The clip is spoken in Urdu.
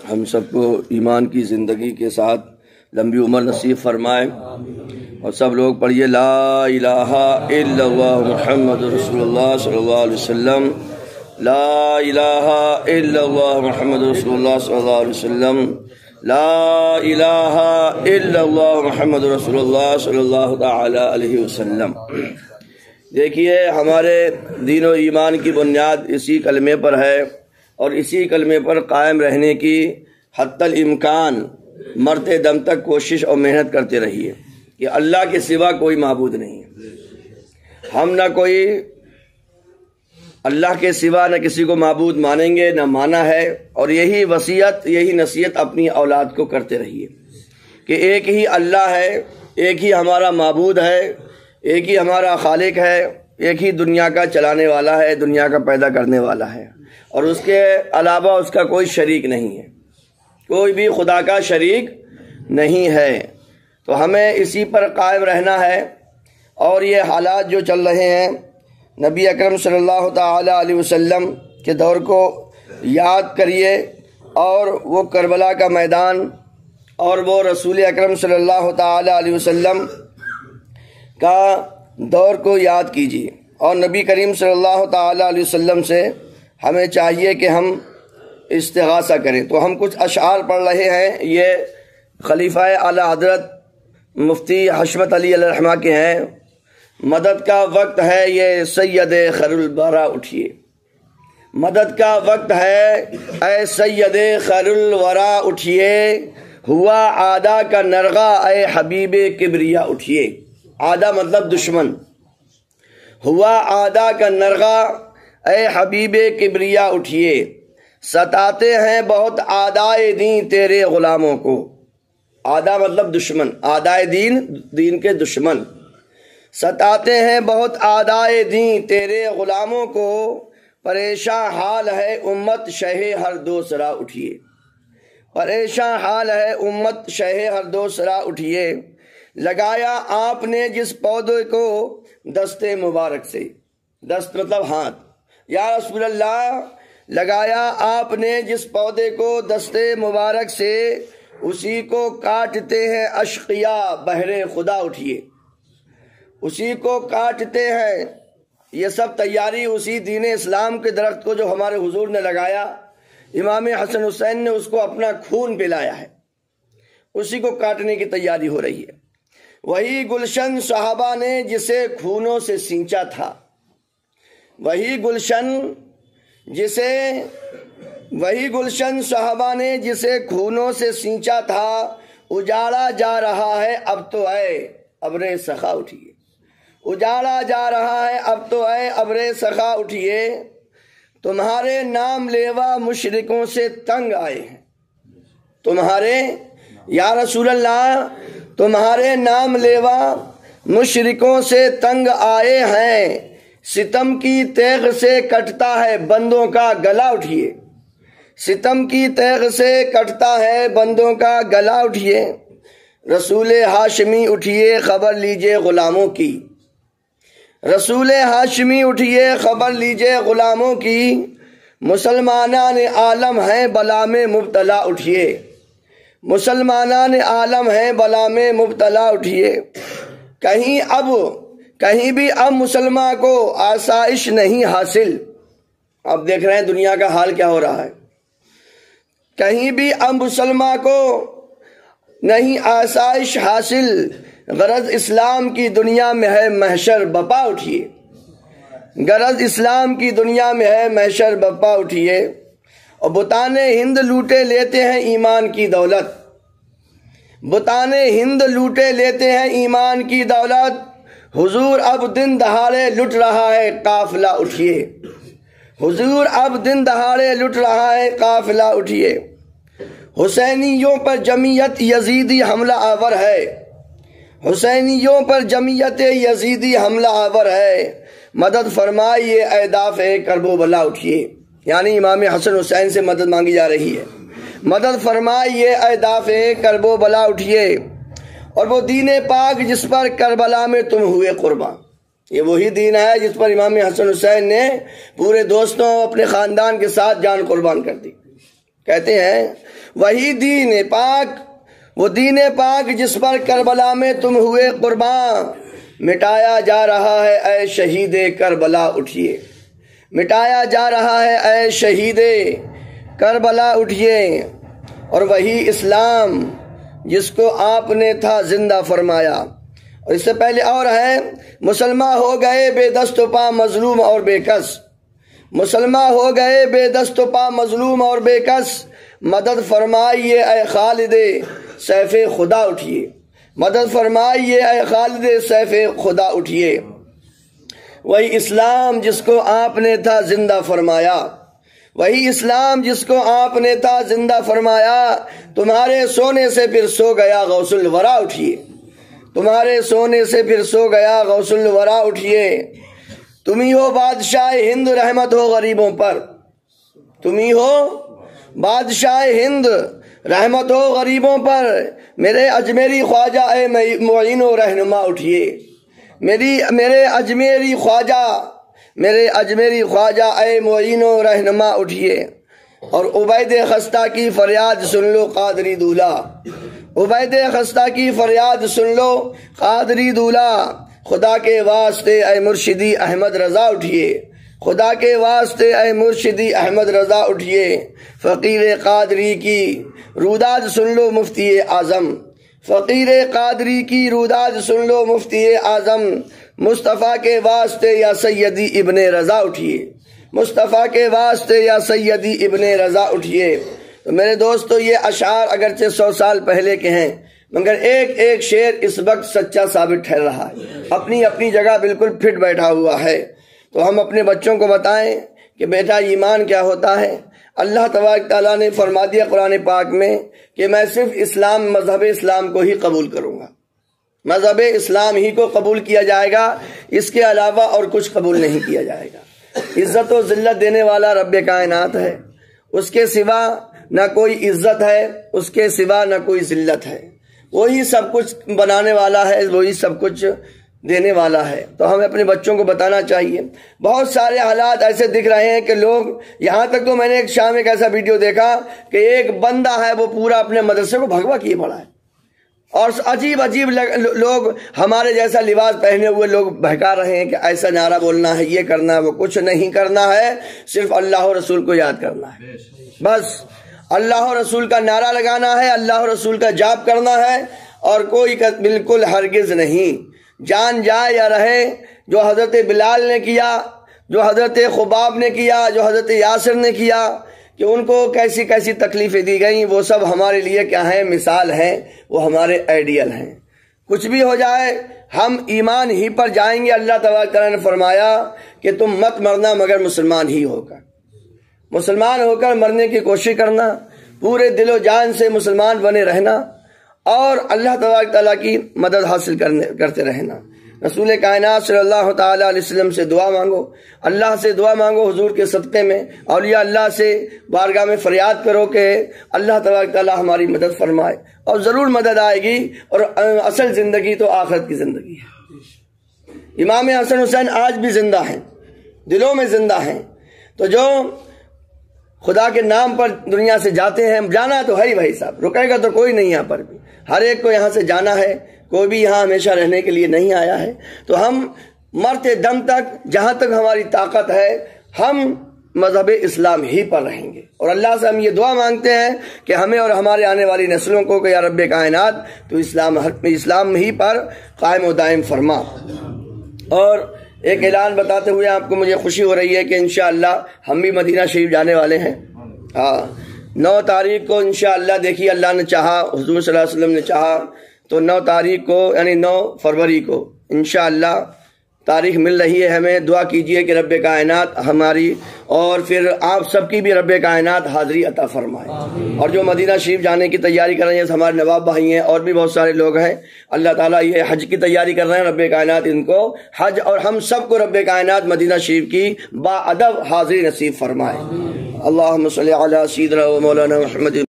ہم سب کو ایمان کی زندگی کے ساتھ لمبی عمر نصیب فرمائے، اور سب لوگ پڑھیے لا الہ الا اللہ محمد رسول اللہ صلی اللہ علیہ وسلم، لا الہ الا اللہ محمد رسول اللہ صلی اللہ علیہ وسلم، لا الہ الا اللہ محمد رسول اللہ صلی اللہ تعالی علیہ وسلم۔ دیکھیے، ہمارے دین و ایمان کی بنیاد اسی کلمے پر ہے، اور اسی کلمے پر قائم رہنے کی حتی الامکان مرتے دم تک کوشش اور محنت کرتے رہیے کہ اللہ کے سوا کوئی معبود نہیں ہے۔ ہم نہ کوئی اللہ کے سوا نہ کسی کو معبود مانیں گے، نہ مانا ہے، اور یہی وصیت، یہی نصیحت اپنی اولاد کو کرتے رہیے کہ ایک ہی اللہ ہے، ایک ہی ہمارا معبود ہے، ایک ہی ہمارا خالق ہے، ایک ہی دنیا کا چلانے والا ہے، دنیا کا پیدا کرنے والا ہے، اور اس کے علاوہ اس کا کوئی شریک نہیں ہے، کوئی بھی خدا کا شریک نہیں ہے۔ تو ہمیں اسی پر قائم رہنا ہے، اور یہ حالات جو چل رہے ہیں، نبی اکرم صلی اللہ تعالی علیہ وسلم کے دور کو یاد کریے، اور وہ کربلا کا میدان اور وہ رسول اکرم صلی اللہ تعالی علیہ وسلم کا دور کو یاد کیجیے، اور نبی کریم صلی اللہ تعالی علیہ وسلم سے ہمیں چاہیے کہ ہم استغاثہ کریں۔ تو ہم کچھ اشعار پڑھ رہے ہیں، یہ خلیفہ اعلی حضرت مفتی حشمت علی علیہ الرحمہ کے ہیں۔ مدد کا وقت ہے یہ سید خیر الورا اٹھیے، مدد کا وقت ہے اے سید خیر الورا اٹھیے، ہوا عادہ کا نرغہ اے حبیب کبریا اٹھیے۔ عادہ مطلب دشمن، ہوا عادہ کا نرغہ اے حبیب کبریا اٹھیے، ستاتے ہیں بہت اعدائے دین تیرے غلاموں کو۔ عادہ مطلب دشمن، اعدائے دین، دین کے دشمن۔ ستاتے ہیں بہت اعدائے دین تیرے غلاموں کو، پریشاں حال ہے امت شہ ہر دو سرا اٹھیے، پریشاں حال ہے امت شہ ہر دو سرا اٹھیے، لگایا آپ نے جس پودے کو دستے مبارک سے، دست مطلب ہاتھ، یا رسول اللہ لگایا آپ نے جس پودے کو دستے مبارک سے، اسی کو کاٹتے ہیں اشقیاء بہر خدا اٹھیے، اسی کو کاٹتے ہیں۔ یہ سب تیاری اسی دین اسلام کے درخت کو جو ہمارے حضور نے لگایا، امام حسن حسین نے اس کو اپنا خون پلایا ہے، اسی کو کاٹنے کی تیاری ہو رہی ہے۔ وہی گلشن صحابہ نے جسے خونوں سے سینچا تھا، وہی گلشن صحابہ نے جسے خونوں سے سینچا تھا، اجاڑا جا رہا ہے اب تو اے ابر سخا اٹھیے، اجاڑا جا رہا ہے اب تو اے ابر سخا اٹھیے، تمہارے نام لیوا مشرکوں سے تنگ آئے ہیں، تمہارے یا رسول اللہ تمہارے نام لیوا مشرکوں سے تنگ آئے ہیں، ستم کی تیغ سے کٹتا ہے بندوں کا گلا اٹھیے، ستم کی تیغ سے کٹتا ہے بندوں کا گلا اٹھیے، رسول ہاشمی اٹھیے خبر لیجئے غلاموں کی، رسول ہاشمی اٹھیے خبر لیجئے غلاموں کی، مسلمانان عالم ہیں بلا میں مبتلا اٹھیے، مسلمانان عالم ہیں بلا میں مبتلا اٹھیے، کہیں بھی اب مسلمان کو آسائش نہیں حاصل۔ اب دیکھ رہے ہیں دنیا کا حال کیا ہو رہا ہے، کہیں بھی اب مسلمان کو نہیں آسائش حاصل، غرض اسلام کی دنیا میں ہے محشر بپا اٹھیے، غرض اسلام کی دنیا میں ہے محشر بپا اٹھیے، اور بتانے ہند لوٹے لیتے ہیں ایمان کی دولت، بتانے ہند لوٹے لیتے ہیں ایمان کی دولت، حضور اب دن دہاڑے لٹ رہا ہے قافلہ اٹھیے، حضور اب دن دہاڑے لٹ رہا ہے قافلہ اٹھیے، حسینیوں پر جمعیت یزیدی حملہ آور ہے، حسینیوں پر جمعیت یزیدی حملہ آور ہے، مدد فرمائیے اے دافع کرب و بلا اٹھیے، یعنی امام حسن حسین سے مدد مانگی جا رہی ہے، مدد فرمائیے اے دافع کرب و بلا اٹھیے، اور وہ دین پاک جس پر کربلا میں تم ہوئے قربان، یہ وہی دین ہے جس پر امام حسن حسین نے پورے دوستوں اپنے خاندان کے ساتھ جان قربان کر دی، کہتے ہیں وہی دین پاک، وہ دین پاک جس پر کربلا میں تم ہوئے قربان، مٹایا جا رہا ہے اے شہید کربلا اٹھیے، مٹایا جا رہا ہے اے شہید کربلا اٹھیے۔ اور وہی اسلام جس کو آپ نے تھا زندہ فرمایا، اور اس سے پہلے اور ہے مسلمان ہو گئے بے دست و پا مظلوم اور بے کس، مسلمان ہو گئے بے دست و پا مظلوم اور بے کس، مدد فرمائیے اے خالد سیف خدا اٹھیے، مدد فرمائیے اے خالد سیف خدا اٹھیے۔ وہی اسلام جس کو آپ نے تھا زندہ فرمایا، وہی اسلام جس کو آپ نے تھا زندہ فرمایا، تمہارے سونے سے پھر سو گیا غوث الورا اٹھیے، تمہارے سونے سے پھر سو گیا غوث الورا اٹھیے۔ تم ہی ہو بادشاہ ہند رحمت ہو غریبوں پر، تم ہی ہو بادشاہ ہند رحمت ہو غریبوں پر، میرے اجمیری خواجہ اے معین و رہنما اٹھیے، میرے اجمیری خواجہ اے معین و رہنما اٹھیے۔ اور عبید خستہ کی فریاد سن لو قادری دولہ، عبید خستہ کی فریاد سن لو قادری دولہ، خدا کے واسطے اے مرشدی احمد رضا اٹھیے، خدا کے واسطے اے مرشدی احمد رضا اٹھیے۔ فقیر قادری کی روداد سن لو مفتی اعظم، فقیر قادری کی روداد سن لو مفتی اعظم، مصطفیٰ کے واسطے یا سیدی ابن رضا اٹھیے، مصطفیٰ کے واسطے یا سیدی ابن رضا اٹھیے۔ تو میرے دوستو یہ اشعار اگرچہ 100 سال پہلے کے ہیں، مگر ایک ایک شعر اس وقت سچا ثابت ٹھہر رہا ہے، اپنی اپنی جگہ بالکل فٹ بیٹھا ہوا ہے۔ تو ہم اپنے بچوں کو بتائیں کہ بیٹا ایمان کیا ہوتا ہے۔ اللہ تبارک تعالیٰ نے فرما دیا قرآن پاک میں کہ میں صرف اسلام، مذہب اسلام کو ہی قبول کروں گا، مذہب اسلام ہی کو قبول کیا جائے گا، اس کے علاوہ اور کچھ قبول نہیں کیا جائے گا۔ عزت و ذلت دینے والا رب کائنات ہے، اس کے سوا نہ کوئی عزت ہے، اس کے سوا نہ کوئی ذلت ہے، وہی سب کچھ بنانے والا ہے، وہی سب کچھ دینے والا ہے۔ تو ہمیں اپنے بچوں کو بتانا چاہیے۔ بہت سارے حالات ایسے دکھ رہے ہیں کہ لوگ، یہاں تک تو میں نے ایک شام ایک ایسا ویڈیو دیکھا کہ ایک بندہ ہے وہ پورا اپنے مدرسے کو بھگوا کیے پڑا ہے، اور عجیب عجیب لوگ ہمارے جیسا لباس پہنے ہوئے لوگ بہکا رہے ہیں کہ ایسا نعرہ بولنا ہے، یہ کرنا ہے، وہ کچھ نہیں کرنا ہے، صرف اللہ و رسول کو یاد کرنا ہے، بس اللہ و رسول کا نعرہ لگانا ہے، اللہ و رسول کا جاپ کرنا ہے، اور کوئی بالکل ہرگز نہیں۔ جان جائے یا رہے، جو حضرت بلال نے کیا، جو حضرت خباب نے کیا، جو حضرت یاسر نے کیا، کہ ان کو کیسی کیسی تکلیفیں دی گئیں، وہ سب ہمارے لیے کیا ہیں؟ مثال ہیں، وہ ہمارے آئیڈیل ہیں۔ کچھ بھی ہو جائے ہم ایمان ہی پر جائیں گے۔ اللہ تبارک تعالیٰ نے فرمایا کہ تم مت مرنا مگر مسلمان ہی ہو کر، مسلمان ہو کر مرنے کی کوشش کرنا، پورے دل و جان سے مسلمان بنے رہنا، اور اللہ تبارک تعالیٰ کی مدد حاصل کرتے رہنا۔ رسول کائنات صلی اللہ تعالیٰ علیہ وسلم سے دعا مانگو، اللہ سے دعا مانگو حضور کے صدقے میں، اولیاء اللہ سے بارگاہ میں فریاد کرو کہ اللہ تبارک تعالیٰ ہماری مدد فرمائے، اور ضرور مدد آئے گی۔ اور اصل زندگی تو آخرت کی زندگی ہے۔ امام حسن حسین آج بھی زندہ ہیں، دلوں میں زندہ ہیں۔ تو جو خدا کے نام پر دنیا سے جاتے ہیں، جانا تو ہے ہی بھائی صاحب، رکے گا تو کوئی نہیں یہاں پر بھی، ہر ایک کو یہاں سے جانا ہے، کوئی بھی یہاں ہمیشہ رہنے کے لیے نہیں آیا ہے۔ تو ہم مرتے دم تک، جہاں تک ہماری طاقت ہے، ہم مذہب اسلام ہی پر رہیں گے، اور اللہ سے ہم یہ دعا مانگتے ہیں کہ ہمیں اور ہمارے آنے والی نسلوں کو کہ یا رب کائنات تو اسلام ہی پر قائم و دائم فرما۔ اور ایک اعلان بتاتے ہوئے آپ کو مجھے خوشی ہو رہی ہے کہ انشاءاللہ ہم بھی مدینہ شریف جانے والے ہیں۔ 9 تاریخ کو انشاءاللہ، دیکھیے اللہ نے چاہا، حضور صلی اللہ علیہ وسلم نے چاہا تو 9 تاریخ کو یعنی 9 فروری کو انشاءاللہ تاریخ مل رہی ہے ہمیں۔ دعا کیجئے کہ رب کائنات ہماری اور پھر آپ سب کی بھی رب کائنات حاضری عطا فرمائے۔ اور جو مدینہ شریف جانے کی تیاری کر رہے ہیں، ہمارے نواب بھائی ہیں اور بھی بہت سارے لوگ ہیں، اللہ تعالیٰ یہ حج کی تیاری کر رہے ہیں، رب کائنات ان کو حج اور ہم سب کو رب کائنات مدینہ شریف کی با ادب حاضری نصیب فرمائے۔ اللہم صلی علی سیدنا و مولانا محمد